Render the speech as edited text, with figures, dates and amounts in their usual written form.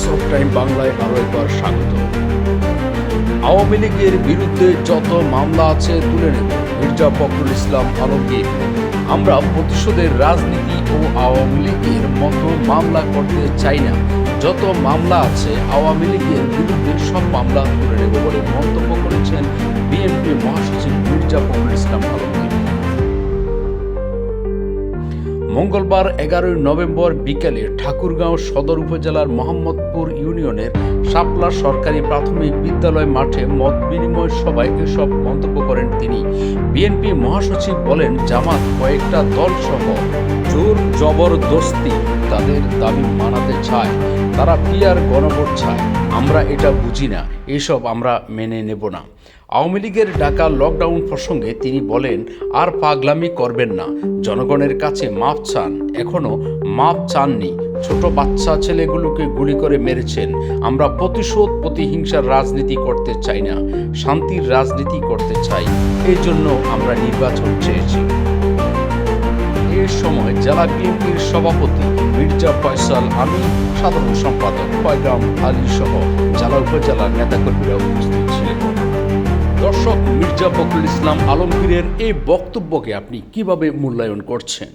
Times of time বাংলায় আরও একবার স্বাগত। আওয়ামী লীগের বিরুদ্ধে যত মামলা আছে তুলে নেব মির্জা ফখরুল ইসলাম আলমগীর। আমরা প্রতিশোধের রাজনীতি ও আওয়ামী লীগের মতো মামলা করতে চাই না। যত মামলা আছে আওয়ামী লীগের বিরুদ্ধে সব মামলা তুলে নেব বলে মন্তব্য করেছেন বিএনপি মহাসচিব মির্জা ফখরুল ইসলাম আলমগীর। মঙ্গলবার 11 নভেম্বর বিকেলে ঠাকুরগাঁও সদর উপজেলার মোহাম্মদপুর ইউনিয়নের শাপলা সরকারি প্রাথমিক বিদ্যালয় মাঠে মত বিনিময় সভায় এসব মন্তব্য করেন তিনি। বিএনপি মহাসচিব বলেন, জামাত কয়েকটা দল সহ জোর জবরদস্তি তাদের দাবি মানাতে চায়, তারা পিয়ার গণভোট চায়। আমরা এটা বুঝি না, এসব আমরা মেনে নেব না। আওয়ামী লীগের ডাকা লকডাউন প্রসঙ্গে তিনি বলেন, আর পাগলামি করবেন না, জনগণের কাছে মাপ চান, এখনো মাপ চাননি। ছোট বাচ্চা ছেলেগুলোকে গুলি করে মেরেছেন। আমরা প্রতিহিংসার রাজনীতি করতে চাই না, শান্তির রাজনীতি করতে চাই। এই জন্য আমরা নির্বাচন চেয়েছি। এ সময় জেলা বিএনপির সভাপতি মির্জা ফয়সাল আমিন, সাধারণ সম্পাদক পয়গাম আলী সহ জেলা উপজেলার নেতাকর্মীরা উপস্থিত ছিলেন। দর্শক, মির্জা ফখরুল ইসলাম আলমগীরের এই বক্তব্যকে আপনি কিভাবে মূল্যায়ন করছেন?